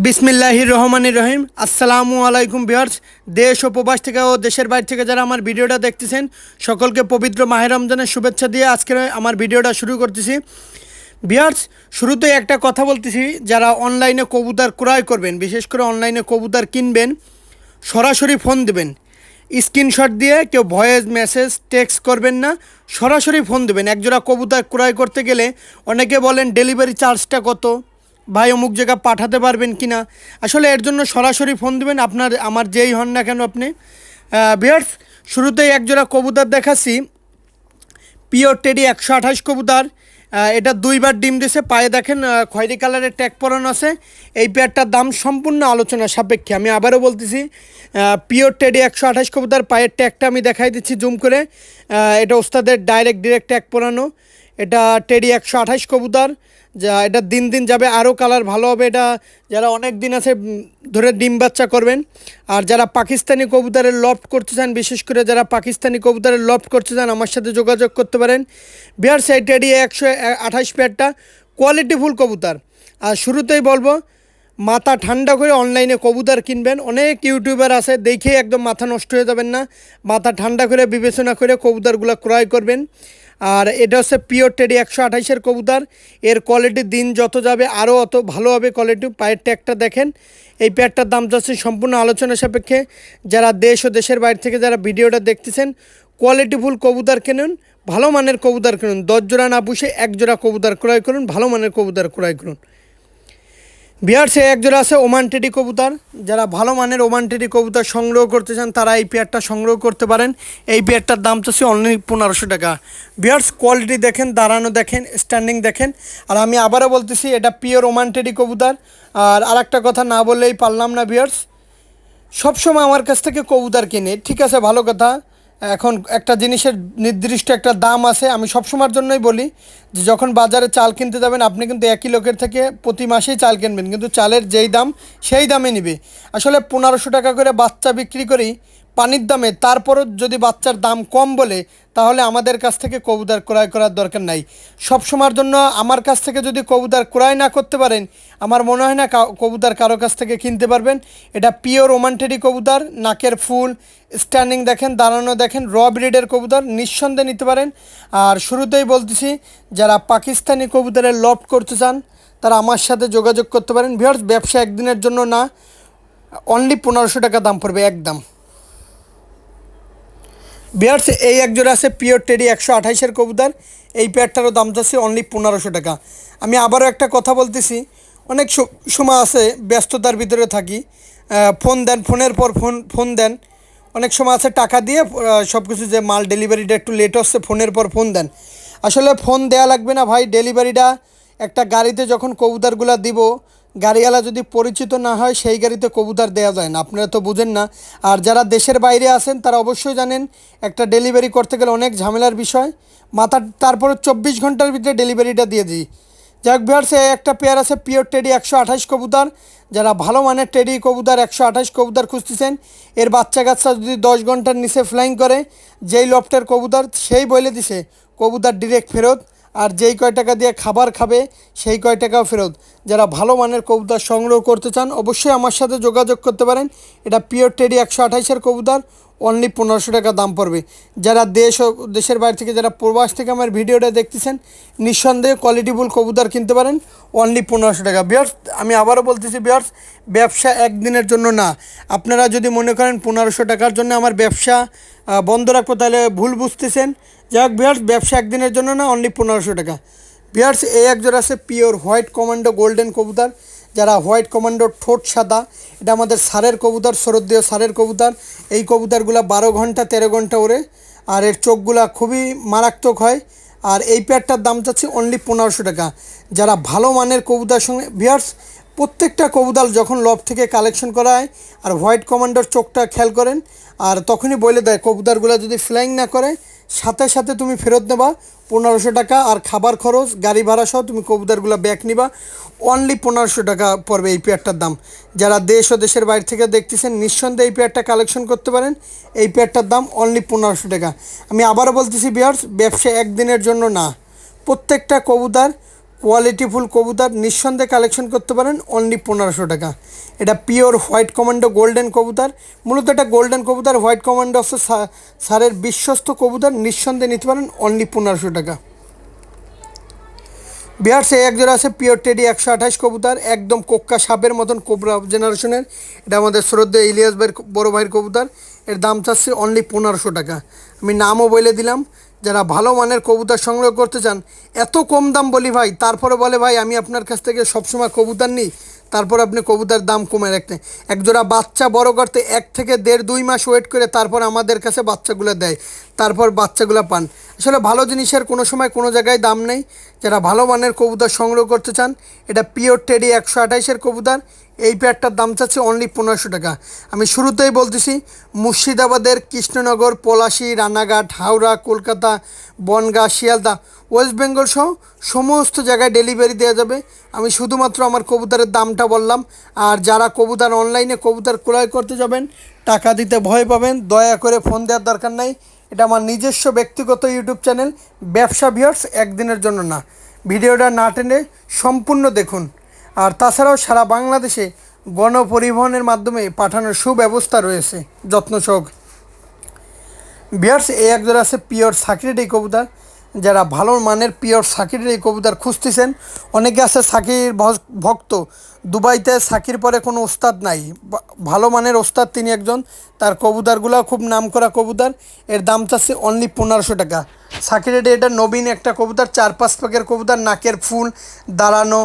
বিসমিল্লাহির রহমানির রহিম। আসসালামু আলাইকুম ভিউয়ার্স। দেশ ও প্রবাস থেকে ও দেশের বাইরে থেকে যারা আমার ভিডিওটা দেখতেছেন সকলকে পবিত্র মাহে রমজানের শুভেচ্ছা দিয়ে আজকে আমার ভিডিওটা শুরু করতেছি। ভিউয়ার্স, শুরুতেই একটা কথা বলতেছি, যারা অনলাইনে কবুতর ক্রয় করবেন, বিশেষ করে অনলাইনে কবুতর কিনবেন, সরাসরি ফোন দেবেন। স্ক্রিনশট দিয়ে কেউ ভয়েস মেসেজ টেক্সট করবেন না, সরাসরি ফোন দেবেন। একজোড়া কবুতর ক্রয় করতে গেলে অনেকে বলেন ডেলিভারি চার্জটা কত, ভাই অমুক জায়গা পাঠাতে পারবেন কি না। আসলে এর জন্য সরাসরি ফোন দেবেন, আপনার আমার যেই হন না কেন আপনি। ভিউয়ার্স, শুরুতেই একজোড়া কবুতর দেখাচ্ছি, পিওর টেডি 128 কবুতর। এটা দুইবার ডিম দিছে, পায়ে দেখেন খয়েরি কালারের ট্যাগ পরানো আছে। এই পেয়ারটার দাম সম্পূর্ণ আলোচনা সাপেক্ষে। আমি আবারও বলতেছি, পিওর টেডি 128 কবুতর, পায়ের ট্যাগটা আমি দেখাই দিচ্ছি জুম করে। এটা ওস্তাদের ডিরেক্ট ট্যাগ পরানো। এটা টেডি 128 কবুতর, যা এটা দিন দিন যাবে আরও কালার ভালো হবে। এটা যারা অনেক দিন আছে ধরে ডিম বাচ্চা করবেন, আর যারা পাকিস্তানি কবুতরের লফট করতে চান, বিশেষ করে যারা পাকিস্তানি কবুতরের লফট করতে চান আমার সাথে যোগাযোগ করতে পারেন। বিহার সাইড টেডি 128 পেয়ারটা কোয়ালিটিফুল কবুতর। আর শুরুতেই বলবো, মাথা ঠান্ডা করে অনলাইনে কবুতর কিনবেন। অনেক ইউটিউবার আছে, দেখেই একদম মাথা নষ্ট হয়ে যাবেন না। মাথা ঠান্ডা করে বিবেচনা করে কবুতরগুলো ক্রয় করবেন। আর এটা হচ্ছে পিওর টেডি 128-এর কবুতর। এর কোয়ালিটি দিন যত যাবে আরও অত ভালো হবে কোয়ালিটি। পায়ের ট্যাগটা দেখেন। এই পেয়ারটার দাম যাচ্ছে সম্পূর্ণ আলোচনা সাপেক্ষে। যারা দেশ ও দেশের বাইরে থেকে যারা ভিডিওটা দেখতেছেন, কোয়ালিটিফুল কবুতর কিনুন, ভালো মানের কবুতর কিনুন। 10 জোড়া না পুষে 1 জোড়া কবুতর ক্রয় করুন, ভালো মানের কবুতর ক্রয় করুন। বিহারসে এক জোড়া আছে ওমান টেডি কবুতর। যারা ভালো মানের ওমান টেডি কবুতর সংগ্রহ করতে চান তারা এই পেয়ারটা সংগ্রহ করতে পারেন। এই পেয়ারটার দাম চাচ্ছি অনলি 1500 টাকা। বিহার্স, কোয়ালিটি দেখেন, দাঁড়ানো দেখেন, স্ট্যান্ডিং দেখেন। আর আমি আবারও বলতেছি, এটা পিওর ওমান টেডি কবুতর। আর আরেকটা কথা না বললেই পারলাম না বিহার্স, সবসময় আমার কাছ থেকে কবুতর কিনে, ঠিক আছে, ভালো কথা। এখন একটা জিনিসের নির্দিষ্ট একটা দাম আছে। আমি সবসময়ের জন্যই বলি যে যখন বাজারে চাল কিনতে যাবেন, আপনি কিন্তু একই লোকের থেকে প্রতি মাসেই চাল কিনবেন, কিন্তু চালের যেই দাম সেই দামে নিবে। আসলে 1500 টাকা করে বাচ্চা বিক্রি করি পানির দামে, তারপরও যদি বাচ্চার দাম কম বলে, তাহলে আমাদের কাছ থেকে কবুতর ক্রয় করার দরকার নাই। সব সময়ের জন্য আমার কাছ থেকে যদি কবুতর ক্রয় না করতে পারেন, আমার মনে হয় না কবুতর কারো কাছ থেকে কিনতে পারবেন। এটা পিওর ওমান টেডি কবুতর। নাকের ফুল, স্ট্যান্ডিং দেখেন, দাঁড়ানো দেখেন, র ব্রিডের কবুতর, নিঃসন্দেহে নিতে পারেন। আর শুরুতেই বলতেছি, যারা পাকিস্তানি কবুতরের লফট করতে চান তারা আমার সাথে যোগাযোগ করতে পারেন। ভিউয়ার্স, ব্যবসা একদিনের জন্য না, অনলি 1500 টাকা দাম পড়বে একদম। বিয়ার্স, এই এক জোড়া আছে পিওর টেডি 128-এর কবুতর। এই পেয়ারটারও দাম যাচ্ছে অনলি 1500 টাকা। আমি আবারও একটা কথা বলতেছি, অনেক সময় আছে ব্যস্ততার ভিতরে থাকি, ফোন দেন, ফোনের পর ফোন দেন। অনেক সময় আছে টাকা দিয়ে সব কিছু, যে মাল ডেলিভারিটা একটু লেট হচ্ছে, ফোনের পর ফোন দেন। আসলে ফোন দেয়া লাগবে না ভাই, ডেলিভারিটা একটা গাড়িতে যখন কবুতরগুলো দিব, গাড়িওয়ালা যদি পরিচিত না হয় সেই গাড়িতে কবুতর দেওয়া যায় না। আপনারা তো বুঝেন না। আর যারা দেশের বাইরে আছেন তারা অবশ্যই জানেন একটা ডেলিভারি করতে গেলে অনেক ঝামেলার বিষয়। তারপরে 24 ঘন্টার ভিতরে ডেলিভারিটা দিয়ে দিই। যাক ভিউয়ার্স, একটা পেয়ার আছে পিওর টেডি 128 কবুতর। যারা ভালো মানের টেডি কবুতর 128 কবুতর খুঁজতেছেন, এর বাচ্চা কাচ্চা যদি 10 ঘন্টার নিচে ফ্লাইং করে, যেই লফটের কবুতর সেই বলে দিছে কবুতর ডিরেক্ট ফেরত। আর যেই কয় টাকা দিয়ে খাবার খাবে সেই কয় টাকাও ফেরত। যারা ভালো মানের কবুতর সংগ্রহ করতে চান অবশ্যই আমার সাথে যোগাযোগ করতে পারেন। এটা পিওর টেডি 128-এর কবুতর, অনলি 1500 টাকা দাম পড়বে। যারা দেশ ও দেশের বাইরে থেকে, যারা প্রবাস থেকে আমার ভিডিওটা দেখতেছেন, নিঃসন্দেহে কোয়ালিটিফুল কবুতর কিনতে পারেন, অনলি 1500 টাকা। বিয়ার্স, আমি আবারও বলতেছি বিয়ার্স, ব্যবসা একদিনের জন্য না। আপনারা যদি মনে করেন 1500 টাকার জন্য আমার ব্যবসা বন্ধ রাখবো, তাহলে ভুল বুঝতেছেন। যাক বিয়ার্স, ব্যবসা একদিনের জন্য না, অনলি 1500 টাকা। বিয়ার্স, এই এক জোড়া আছে পিওর হোয়াইট কমান্ডো গোল্ডেন কবুতর। যারা হোয়াইট কমান্ডোর ঠোঁট সাদা, এটা আমাদের সারের কবুতর, শরদ্দীয় সারের কবুতর। এই কবুতরগুলো 12 ঘন্টা 13 ঘন্টা ওড়ে, আর এর চোখগুলা খুবই মারাত্মক হয়। আর এই পেয়ারটার দাম চাচ্ছি অনলি 1500 টাকা। যারা ভালো মানের কবুতর সঙ্গে, ভিউয়ার্স, প্রত্যেকটা কবুতর যখন লব থেকে কালেকশন করা হয়, আর হোয়াইট কমান্ডোর চোখটা খেয়াল করেন, আর তখনই বলে দেয় কবুতরগুলো যদি ফ্লাইং না করে সাথে সাথে তুমি ফেরত নেবা 1500 টাকা। আর খাবার খরচ, গাড়ি ভাড়া সহ তুমি কবুতরগুলো ব্যাক নিবা, অনলি 1500 টাকা পড়বে এই পেয়ারটার দাম। যারা দেশ ও দেশের বাইরে থেকে দেখতেছেন, নিঃসন্দেহে এই পেয়ারটা কালেকশন করতে পারেন। এই পেয়ারটার দাম অনলি 1500 টাকা। আমি আবারও বলতেছি ভিউয়ার্স, ব্যবসা একদিনের জন্য না। প্রত্যেকটা কবুতর কোয়ালিটিফুল কবুতর নিঃসন্দেহে কালেকশন করতে পারেন অনলি 1500 টাকা। এটা পিওর হোয়াইট কমান্ডো গোল্ডেন কবুতর, মূলত এটা গোল্ডেন কবুতর। হোয়াইট কমান্ডো হচ্ছে স্যারের বিশ্বস্ত কবুতর, নিঃসন্দেহে নিতে পারেন অনলি 1500 টাকা। বিহার্স এক জোড়া আছে পিওর টেডি 128 কবুতর, একদম কোক্কা সাপের মতন কোবরা জেনারেশনের। এটা আমাদের শ্রদ্ধেয় ইলিয়াস ভাইয়ের বড় ভাইয়ের কবুতর। এর দাম চাচ্ছে অনলি 1500 টাকা। আমি নামও বলে দিলাম, যারা ভালো মানের কবুতর সংগ্রহ করতে চান। এত কম দাম বলি ভাই, তারপরে বলে ভাই আমি আপনার কাছ থেকে সবসময় কবুতর নিই, তারপর আপনি কবুতর দাম কমে রাখতে। একজোড়া বাচ্চা বড় করতে 1 থেকে 1.5-2 মাস ওয়েট করে তারপর আমাদের কাছে বাচ্চাগুলো দেয়, তারপর বাচ্চাগুলো পান। আসলে ভালো জিনিসের কোনো সময় কোনো জায়গায় দাম নেই। যারা ভালো মানের কবুতর সংগ্রহ করতে চান, এটা পিওর টেডি 128-এর কবুতর। এই পেয়ারটার দাম চাচ্ছে অনলি 1500 টাকা। আমি শুরুতেই বলতেছি, মুর্শিদাবাদের কৃষ্ণনগর, পলাশী, রানাঘাট, হাওড়া, কলকাতা, বনগাঁ, শিয়ালদা, ওয়েস্ট বেঙ্গল সহ সমস্ত জায়গায় ডেলিভারি দেওয়া যাবে। আমি শুধুমাত্র আমার কবুতরের দামটা বললাম। আর যারা কবুতর অনলাইনে কবুতর ক্রয় করতে যাবেন, টাকা দিতে ভয় পাবেন, দয়া করে ফোন দেওয়ার দরকার নাই। এটা আমার নিজস্ব ব্যক্তিগত ইউটিউব চ্যানেল, ব্যবসা ভিউয়ার্স, একদিনের জন্য না। ভিডিওটা না টেনে সম্পূর্ণ দেখুন। আর তাছাড়াও সারা বাংলাদেশে গণপরিবহনের মাধ্যমে পাঠানোর সুব্যবস্থা রয়েছে যত্ন সহক। ভিউয়ার্স এই একজোড়া আছে পিওর সাকিরের এই কবুতর। যারা ভালো মানের পিওর সাকিরের এই কবুতর খুঁজতেছেন, অনেকে আছে সাকির ভক্ত। দুবাইতে সাকির পরে কোনো ওস্তাদ নাই, ভালো মানের ওস্তাদ তিনি একজন। তার কবুতরগুলো খুব নামকরা কবুতর। এর দাম চাচ্ছে অনলি 1500 টাকা। সাকিরের এটা নবীন একটা কবুতর, 4-5 পাকের কবুতর, নাকের ফুল, দাঁড়ানো,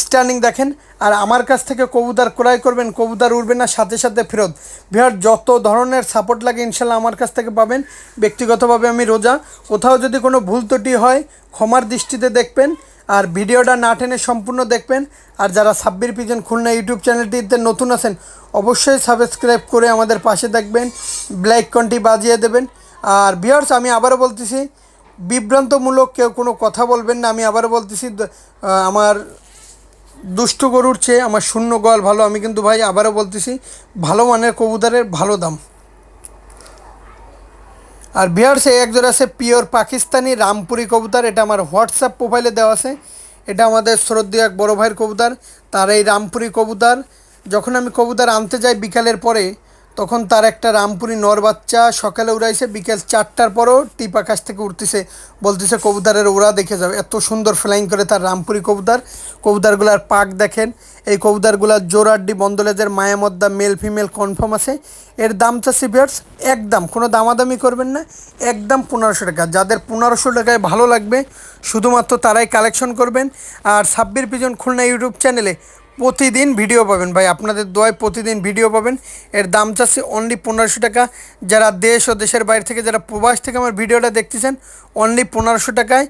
স্ট্যান্ডিং দেখেন। আর আমার কাছ থেকে কবুতর ক্রয় করবেন, কবুতর উড়বে না, সাথে সাথে ফেরত। ভিউয়ার যত ধরনের সাপোর্ট লাগে ইনশাল্লাহ আমার কাছ থেকে পাবেন। ব্যক্তিগতভাবে আমি রোজা, কোথাও যদি কোনো ভুল ত্রুটি হয় ক্ষমার দৃষ্টিতে দেখবেন। আর ভিডিওটা না টেনে সম্পূর্ণ দেখবেন। আর যারা সাব্বির পিজন খুলনা ইউটিউব চ্যানেলটিতে নতুন আছেন, অবশ্যই সাবস্ক্রাইব করে আমাদের পাশে থাকবেন, ব্ল্যাক কন্টি বাজিয়ে দেবেন। আর ভিউয়ার্স আমি আবারও বলতেছি, বিভ্রান্তমূলক কেউ কোনো কথা বলবেন না। আমি আবারও বলতেছি, আমার দুষ্টু গরুর চেয়ে আমার শূন্য গোয়াল ভালো। আমি কিন্তু ভাই আবারও বলতেছি, ভালো মানের কবুতরের ভালো দাম। আর ভিউয়ার্স এই একজোড়া আছে পিওর পাকিস্তানি রামপুরি কবুতর। এটা আমার হোয়াটসঅ্যাপ প্রোফাইলে দেওয়া আছে। এটা আমাদের শ্রদ্ধেয় এক বড় ভাইয়ের কবুতর। তার এই রামপুরি কবুতর যখন আমি কবুতর আনতে যাই বিকালের পরে, তখন তার একটা রামপুরি নর বাচ্চা সকালে উড়াইছে, বিকেল 4টার পরও টিপ আকাশ থেকে উঠতেছে, বলতেছে কবুতরের ওরা দেখে যাও। এত সুন্দর ফ্লাইং করে তার রামপুরি কবুতর। কবুতরগুলার পাক দেখেন। এই কবুতরগুলার জোড়াড্ডি বন্দলেজের মায়ামদ্দা মেল ফিমেল কনফার্ম আছে। এর দাম চাচ্ছি ভিউয়ার্স একদম, কোনো দামাদামি করবেন না, একদম 1500 টাকা। যাদের 1500 টাকায় ভালো লাগবে শুধুমাত্র তারাই কালেকশন করবেন। আর সাব্বির পিজন খুলনা ইউটিউব চ্যানেলে প্রতিদিন ভিডিও পাবেন ভাই, আপনাদের দোয়ায় প্রতিদিন ভিডিও পাবেন। এর দাম চাচ্ছে অনলি 1500 টাকা। যারা দেশ ও দেশের বাইরে থেকে, যারা প্রবাস থেকে আমার ভিডিওটা দেখতেছেন, অনলি 1500 টাকায়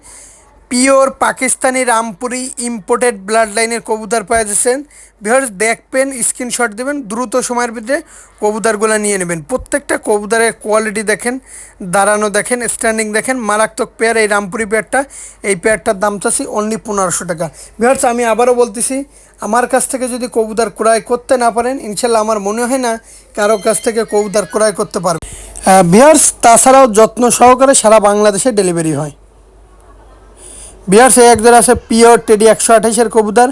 pure Pakistani Rampuri imported blood লাইনের কবুতর পাওয়া যাচ্ছেন। ভিউয়ার্স দেখবেন, স্ক্রিনশট দেবেন, দ্রুত সময়ের ভিতরে কবুতরগুলো নিয়ে নেবেন। প্রত্যেকটা কবুতরের কোয়ালিটি দেখেন, দাঁড়ানো দেখেন, স্ট্যান্ডিং দেখেন, মারাত্মক পেয়ার এই রামপুরি পেয়ারটা। এই পেয়ারটার দাম চাচ্ছি অনলি 1500 টাকা। ভিউয়ার্স আমি আবারও বলতেছি, আমার কাছ থেকে যদি কবুতর ক্রয় করতে না পারেন, ইনশাল্লাহ আমার মনে হয় না কারো কাছ থেকে কবুতর ক্রয় করতে পারবেন। ভিউয়ার্স তাছাড়াও যত্ন সহকারে সারা বাংলাদেশে ডেলিভারি হয়। ভিউয়ার্স এই একজোড়া আছে পিওর টেডি 128-এর কবুতর।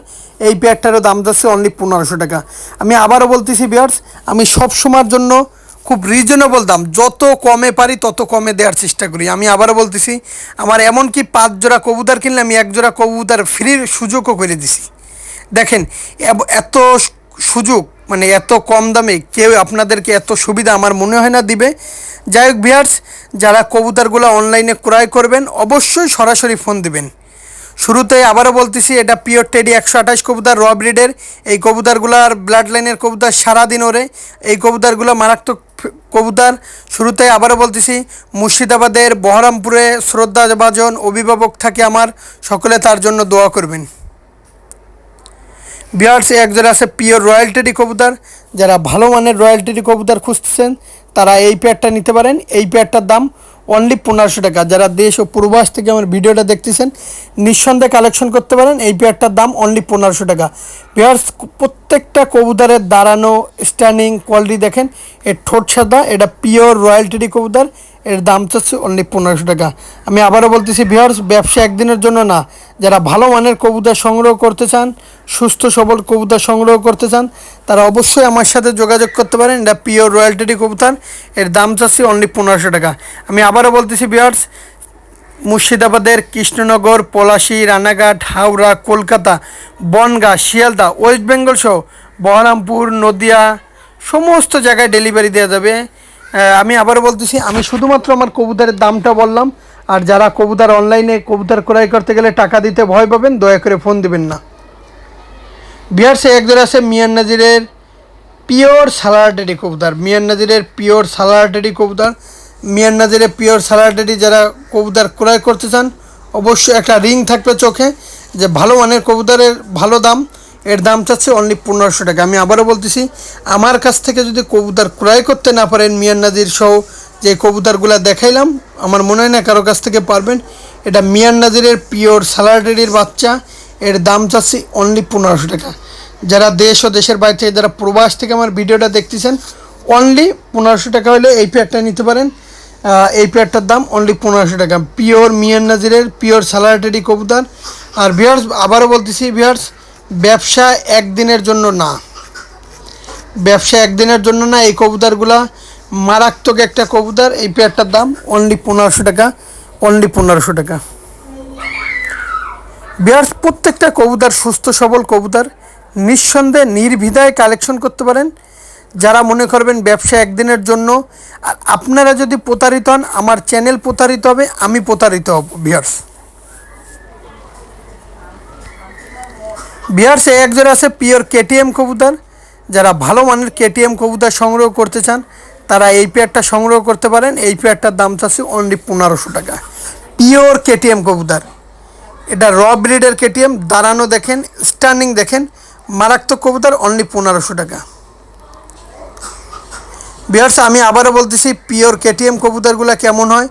এই পেয়ারটারও দাম যাচ্ছে অনলি 1500 টাকা। আমি আবারও বলতেছি ভিউয়ার্স, আমি সব সময়ের জন্য খুব রিজনেবল দাম, যত কমে পারি তত কমে দেওয়ার চেষ্টা করি। আমি আবারও বলতেছি, আমার এমনকি 5 জোড়া কবুতর কিনলে আমি 1 জোড়া কবুতর ফ্রির সুযোগও করে দিছি। দেখেন এত সুযোগ, মানে এত কম দামে কেউ আপনাদেরকে এত সুবিধা আমার মনে হয় না দিবে। যাই হোক ভিউয়ার্স, যারা কবুতরগুলো অনলাইনে ক্রয় করবেন অবশ্যই সরাসরি ফোন দিবেন। শুরুতে আবারও বলতেছি, এটা পিওর টেডি 128 কবুতর, র ব্রিডের। এই কবুতরগুলোর ব্লাড লাইনের কবুতর, সারাদিন ওরে। এই কবুতরগুলো মারাত্মক কবুতর। শুরুতে আবারও বলতেছি, মুর্শিদাবাদের বহরমপুরে শ্রদ্ধাভাজন অভিভাবক থাকে আমার, সকলে তার জন্য দোয়া করবেন। ভিউয়ার্স একজোড়া আছে পিওর রয়্যাল টেডি কবুতর। যারা ভালো মানের রয়্যাল টেডি কবুতর খুঁজতেছেন তারা এই পেয়ারটা নিতে পারেন। এই পেয়ারটার দাম অনলি 1500 টাকা। যারা দেশ ও পূর্বাস থেকে আমার ভিডিওটা দেখতেছেন নিঃসন্দেহে কালেকশন করতে পারেন। এই পেয়ারটার দাম অনলি 1500 টাকা। ভিউয়ার্স প্রত্যেকটা কবুতরের দাঁড়ানো, স্ট্যান্ডিং, কোয়ালিটি দেখেন। এর ঠোঁট সাদা, এটা পিওর রয়্যাল টেডি কবুতর। এর দাম চাচ্ছি অনলি 1500 টাকা। আমি আবারও বলতেছি ভিউয়ার্স, ব্যবসা একদিনের জন্য না। যারা ভালো মানের কবুতর সংগ্রহ করতে চান, সুস্থ সবল কবুতর সংগ্রহ করতে চান, তারা অবশ্যই আমার সাথে যোগাযোগ করতে পারেন। এটা পিওর রয়্যালটি কবুতর, এর দাম চাচ্ছি অনলি 1500 টাকা। আমি আবারও বলতেছি ভিউয়ার্স, মুর্শিদাবাদের কৃষ্ণনগর, পলাশী, রানাঘাট, হাওড়া, কলকাতা, বনগাঁ, শিয়ালদা, ওয়েস্ট বেঙ্গল সহ বহরমপুর, নদিয়া সমস্ত জায়গায় ডেলিভারি দেওয়া যাবে। আমি আবারও বলতেছি, আমি শুধুমাত্র আমার কবুতরের দামটা বললাম। আর যারা কবুতর অনলাইনে কবুতর ক্রয় করতে গেলে টাকা দিতে ভয় পাবেন, দয়া করে ফোন দিবেন না। বিহারসে একজোড়া আছে মিয়ান নাজিরের পিওর সালারটেডি কবুতর, মিয়ান নাজিরের পিওর সালারটেডি কবুতর। মিয়ান নাজিরের পিওর সালারটেডি যারা কবুতর ক্রয় করতে চান, অবশ্যই একটা রিং থাকবে চোখে, যে ভালো মানের কবুতরের ভালো দাম। এর দাম চাচ্ছে অনলি 1500 টাকা। আমি আবারও বলতেছি, আমার কাছ থেকে যদি কবুতর ক্রয় করতে না পারেন, মিয়ান নাজির সহ যে কবুতরগুলো দেখাইলাম, আমার মনে হয় না কারো কাছ থেকে পারবেন। এটা মিয়ান নাজিরের পিওর সালারটেডির বাচ্চা, এর দাম চাচ্ছি অনলি 1500 টাকা। যারা দেশ ও দেশের বাইরে থেকে, যারা প্রবাস থেকে আমার ভিডিওটা দেখতেছেন, অনলি 1500 টাকা হলে এই পেয়ারটা নিতে পারেন। এই পেয়ারটার দাম অনলি 1500 টাকা, পিওর মিয়ান নাজিরের পিওর সালারটেডি কবুতর। আর ভিউয়ার্স, আবারও বলতেছি ভিউয়ার্স, ব্যবসা একদিনের জন্য না, ব্যবসা একদিনের জন্য না। এই কবুতরগুলা মারাত্মক একটা কবুতর। এই পেয়ারটার দাম অনলি 1500 টাকা, অনলি 1500 টাকা। ভিউয়ার্স, প্রত্যেকটা কবুতর সুস্থ সবল কবুতর, নিঃসন্দেহে নির্দ্বিধায় কালেকশন করতে পারেন। যারা মনে করবেন ব্যবসা একদিনের জন্য, আর আপনারা যদি প্রতারিত হন, আমার চ্যানেল প্রতারিত হবে, আমি প্রতারিত হব। ভিউয়ার্স একজোড়া আছে পিওর কেটিএম কবুতর। যারা ভালো মানের কেটিএম কবুতর সংগ্রহ করতে চান, তারা এই পেয়ারটা সংগ্রহ করতে পারেন। এই পেয়ারটার দাম চাচ্ছে অনলি 1500 টাকা, পিওর কেটিএম কবুতর। এটা র ব্রিডের কেটিএম, দাঁড়ানো দেখেন, স্ট্যান্ডিং দেখেন, মারাত্মক কবুতর, অনলি 1500 টাকা। ভিউয়ার্স, আমি আবারও বলতেছি, পিওর কেটিএম কবুতরগুলো কেমন হয়,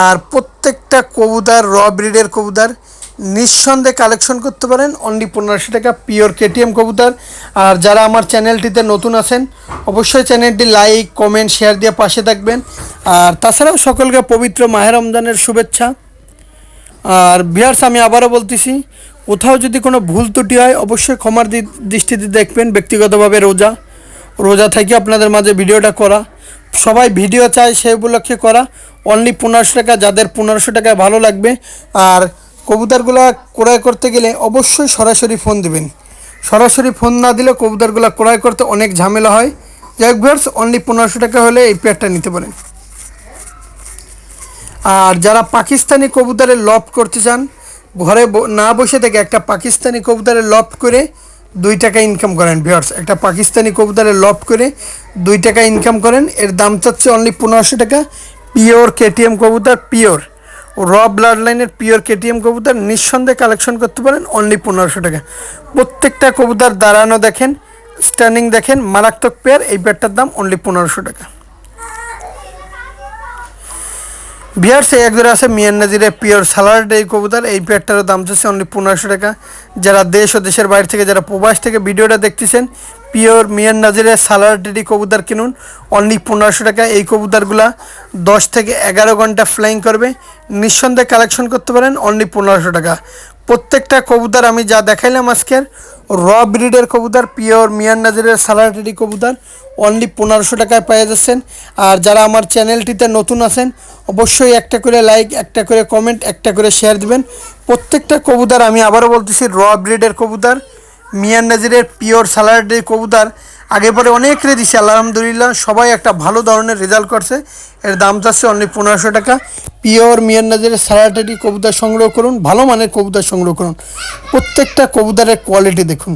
আর প্রত্যেকটা কবুতর র ব্রিডের কবুতর, নিঃসন্দেহে কালেকশন করতে পারেন। অনলি 1500 টাকা, পিওর কেটিএম কবুতর। আর যারা আমার চ্যানেলটিতে নতুন আছেন, অবশ্যই চ্যানেলটি লাইক, কমেন্ট, শেয়ার দিয়ে পাশে থাকবেন। আর তাছাড়াও সকলকে পবিত্র মাহে রমজানের শুভেচ্ছা। আর ভিউয়ার্স, আমি আবারও বলতেছি, কোথাও যদি কোনো ভুল ত্রুটি হয়, অবশ্যই ক্ষমার দৃষ্টিতে দেখবেন। ব্যক্তিগতভাবে রোজা থেকে আপনাদের মাঝে ভিডিওটা করা, সবাই ভিডিও চায় সেই উপলক্ষে করা। অনলি 1500 টাকা, যাদের 1500 টাকায় ভালো লাগবে। আর কবুতরগুলো ক্রয় করতে গেলে অবশ্যই সরাসরি ফোন দেবেন। সরাসরি ফোন না দিলে কবুতরগুলো ক্রয় করতে অনেক ঝামেলা হয়। যাই হোক ভিউয়ার্স, অনলি 1500 টাকা হলে এই পেয়ারটা নিতে পারেন। আর যারা পাকিস্তানি কবুতরের লফট করতে চান, ঘরে না বসে থেকে একটা পাকিস্তানি কবুতরের লফট করে 2 টাকা ইনকাম করেন। ভিউয়ার্স, একটা পাকিস্তানি কবুতরের লফট করে 2 টাকা ইনকাম করেন। এর দাম চাচ্ছে অনলি 1500 টাকা, পিওর কেটিএম কবুতর, পিওর র ব্লাড লাইনের পিওর কেটিএম কবুতর, নিঃসন্দেহে কালেকশন করতে পারেন। অনলি 1500 টাকা। প্রত্যেকটা কবুতর দাঁড়ানো দেখেন, স্ট্যান্ডিং দেখেন, মারাত্মক পেয়ার। এই পেয়ারটার দাম অনলি 1500 টাকা। ভিউয়ার্স, একজোড়া আছে মিয়ান নাজিরের পিওর সালারটেডি কবুতর। এই পেয়ারটারও দাম চাচ্ছে অনলি 1500 টাকা। যারা দেশ ও দেশের বাইরে থেকে, যারা প্রবাস থেকে ভিডিওটা দেখতেছেন, পিওর মিয়ান নাজিরের সালারটেডি কবুতর কিনুন, অনলি 1500 টাকা। এই কবুতরগুলা 10 থেকে 11 ঘন্টা ফ্লাইং করবে, নিঃসন্দেহে কালেকশন করতে পারেন। অনলি 1500 টাকা। প্রত্যেকটা কবুতর আমি যা দেখাইলাম আজকের, র ব্রিডের কবুতর, পিওর মিয়ান নাজিরের সালারটেডি কবুতর, অনলি 1500 টাকায় পেয়ে যাচ্ছেন। আর যারা আমার চ্যানেলটিতে নতুন আছেন, অবশ্যই একটা করে লাইক, একটা করে কমেন্ট, একটা করে শেয়ার দিবেন। প্রত্যেকটা কবুতর, আমি আবারও বলতেছি, র ব্রিডের কবুতর, মিয়ান নাজিরের পিওর সালারটেডি কবুতর। আগে পরে অনেক দিছে, আলহামদুলিল্লাহ সবাই একটা ভালো ধরনের রেজাল্ট করছে। এর দাম চাচ্ছে অনলি 1500 টাকা। পিওর মিয়ান নাজিরের সালারটেডি কবুতর সংগ্রহ করুন, ভালো মানের কবুতর সংগ্রহ করুন। প্রত্যেকটা কবুতরের কোয়ালিটি দেখুন।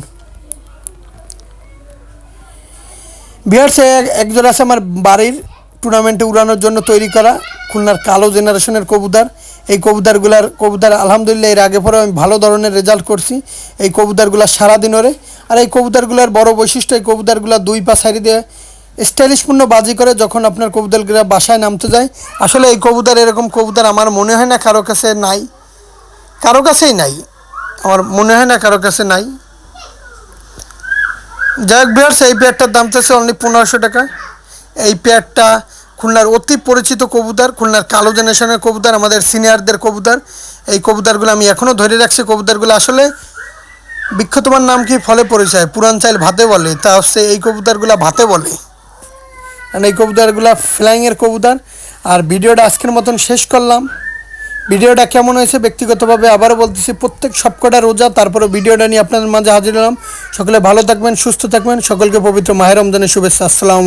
ভিউয়ার্স, একজোড়া আছে আমার বাড়ির টুর্নামেন্টে উড়ানোর জন্য তৈরি করা, খুলনার কালো জেনারেশনের কবুতর। এই কবুতর আলহামদুলিল্লাহ এর আগে পরে আমি ভালো ধরনের রেজাল্ট করছি। এই কবুতরগুলো সারাদিন ওরে। আর এই কবুতরগুলোর বড় বৈশিষ্ট্য, এই কবুতরগুলো 2 পা সাইড দিয়ে স্টাইলিশপূর্ণ বাজি করে যখন আপনার কবুতরগুলো বাসায় নামতে যায়। আসলে এই কবুতর, এরকম কবুতর আমার মনে হয় না কারো কাছে নাই, কারো কাছেই নাই, আমার মনে হয় না কারো কাছে নাই। যাই হোক ভিউয়ার্স, এই পেয়ারটার দাম চাচ্ছে অনলি 1500 টাকা। এই পেয়ারটা খুলনার অতি পরিচিত কবুতর, খুলনার কালো জেনারেশনের কবুতর, আমাদের সিনিয়রদের কবুতর। এই কবুতরগুলো আমি এখনও ধরে রাখছি। কবুতরগুলো আসলে বিখ্যাত। তোমার নাম কি? ফলে পরিচয়, পুরান চাইল ভাতে বলে। তা হচ্ছে এই কবুতরগুলো ভাতে বলে, কারণ এই কবুতরগুলো ফ্লাইংয়ের কবুতর। আর ভিডিওটা আজকের মতন শেষ করলাম। ভিডিওটা কেমন হয়েছে ব্যক্তিগতভাবে আবারও বলতেছি, প্রত্যেক সবকটা রোজা, তারপরে ভিডিওটা নিয়ে আপনাদের মাঝে হাজির হলাম। সকলে ভালো থাকবেন, সুস্থ থাকবেন। সকলকে পবিত্র মাহে রমজানের শুভেচ্ছা। আসসালামু